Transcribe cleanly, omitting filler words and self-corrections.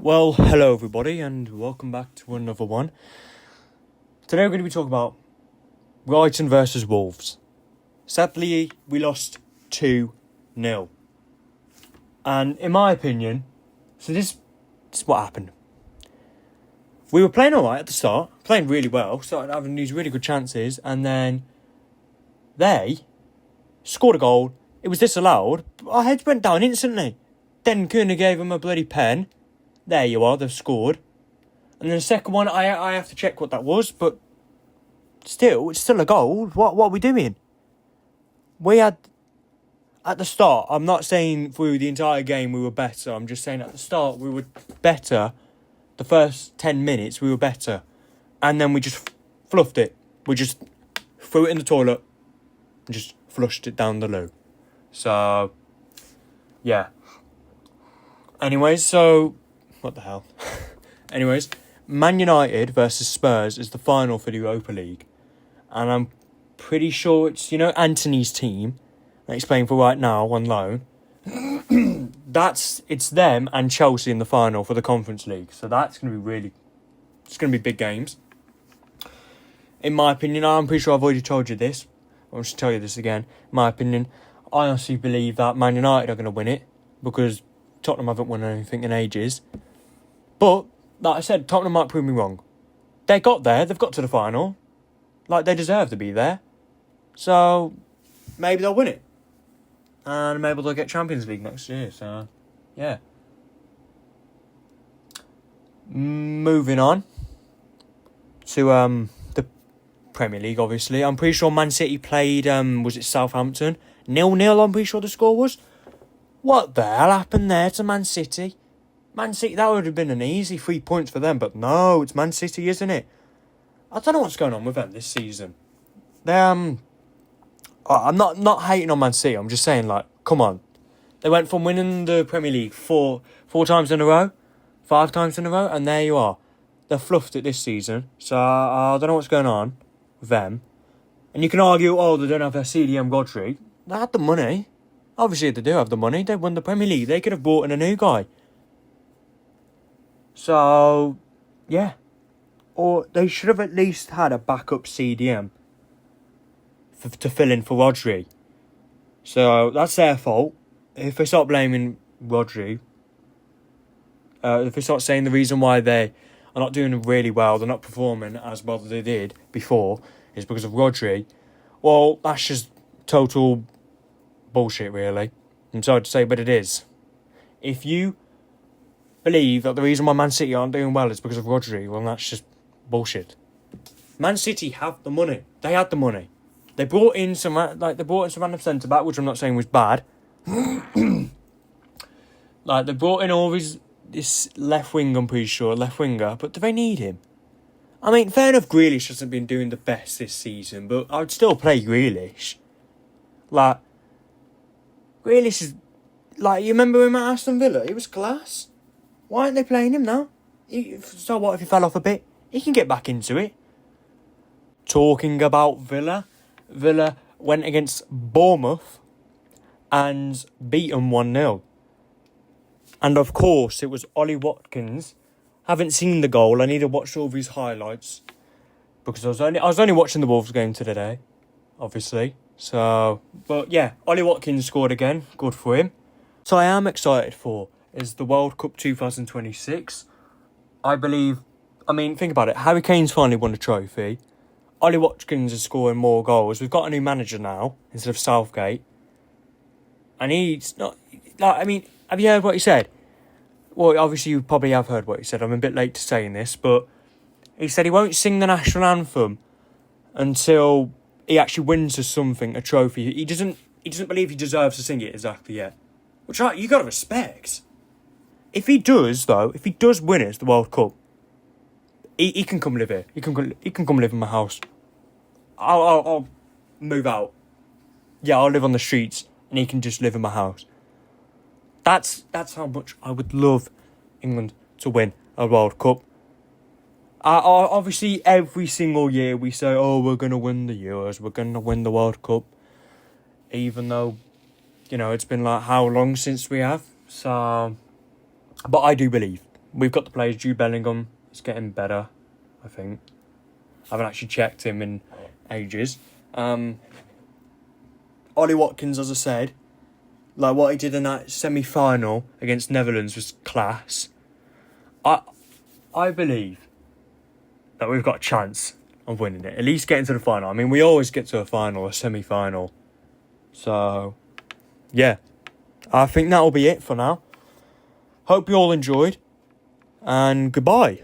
Well, hello everybody and welcome back to another one. Today we're going to be talking about Brighton versus Wolves. Sadly, we lost 2-0. And in my opinion, this is what happened. We were playing alright at the start, playing really well, started having these really good chances, and then they scored a goal. It was disallowed, but our heads went down instantly. Then Kuna gave them a bloody pen. There you are, they've scored. And then the second one, I have to check what that was, but still, it's still a goal. What are we doing? We had, at the start, I'm not saying through the entire game we were better, I'm just saying at the start we were better. The first 10 minutes we were better. And then we just fluffed it. We just threw it in the toilet and just flushed it down the loo. So, yeah. Anyways, so... What the hell? Anyways, Man United versus Spurs is the final for the Europa League. And I'm pretty sure it's, Anthony's team that he's playing for right now on loan. It's them and Chelsea in the final for the Conference League. So that's going to be it's going to be big games. In my opinion, I'm pretty sure I've already told you this. I'll just tell you this again. In my opinion, I honestly believe that Man United are going to win it because Tottenham haven't won anything in ages. But, like I said, Tottenham might prove me wrong. They got there. They've got to the final. They deserve to be there. So, maybe they'll win it. And maybe they'll get Champions League next year. So, yeah. Moving on to the Premier League, obviously. I'm pretty sure Man City played, was it Southampton? 0-0, I'm pretty sure the score was. What the hell happened there to Man City? Man City, that would have been an easy 3 points for them, but no, it's Man City, isn't it? I don't know what's going on with them this season. I'm not hating on Man City, I'm just saying, come on. They went from winning the Premier League four times in a row, 5 times in a row, and there you are. They fluffed it this season, so I don't know what's going on with them. And you can argue, they don't have their CDM Godfrey. They had the money. Obviously, they do have the money. They won the Premier League. They could have brought in a new guy. So, yeah. Or they should have at least had a backup CDM to fill in for Rodri. So, that's their fault. If they start blaming Rodri, if they start saying the reason why they are not doing really well, they're not performing as well as they did before, is because of Rodri, well, that's just total bullshit, really. I'm sorry to say, but it is. If you believe that the reason why Man City aren't doing well is because of Rodri, well, that's just bullshit. Man City have the money. They had the money. They brought in some random centre back, which I'm not saying was bad. They brought in this left wing, I'm pretty sure, left winger, but do they need him? I mean, fair enough, Grealish hasn't been doing the best this season, but I would still play Grealish. Grealish is, you remember him at Aston Villa? He was class. Why aren't they playing him now? So what if he fell off a bit? He can get back into it. Talking about Villa went against Bournemouth and beat them 1-0. And of course, it was Ollie Watkins. Haven't seen the goal. I need to watch all of his highlights because I was only watching the Wolves game today, obviously. So, but yeah, Ollie Watkins scored again. Good for him. So I am excited for is the World Cup 2026. I believe, think about it. Harry Kane's finally won a trophy. Ollie Watkins is scoring more goals. We've got a new manager now instead of Southgate. And he's not, have you heard what he said? Well, obviously you probably have heard what he said. I'm a bit late to saying this, but he said he won't sing the national anthem until he actually wins a trophy. He doesn't believe he deserves to sing it exactly yet. Which, you got to respect. If he does win it, the World Cup, he can come live here. He can come live in my house. I'll move out. Yeah, I'll live on the streets, and he can just live in my house. That's how much I would love England to win a World Cup. Obviously, every single year we say, we're going to win the Euros, we're going to win the World Cup. Even though, it's been how long since we have. So, but I do believe We've got the players. Jude Bellingham is getting better, I think. I haven't actually checked him in ages. Ollie Watkins, as I said, like what he did in that semi-final against Netherlands was class. I believe that we've got a chance of winning it. At least getting to the final. I mean, we always get to a final, a semi-final. So, yeah. I think that'll be it for now. Hope you all enjoyed. And goodbye.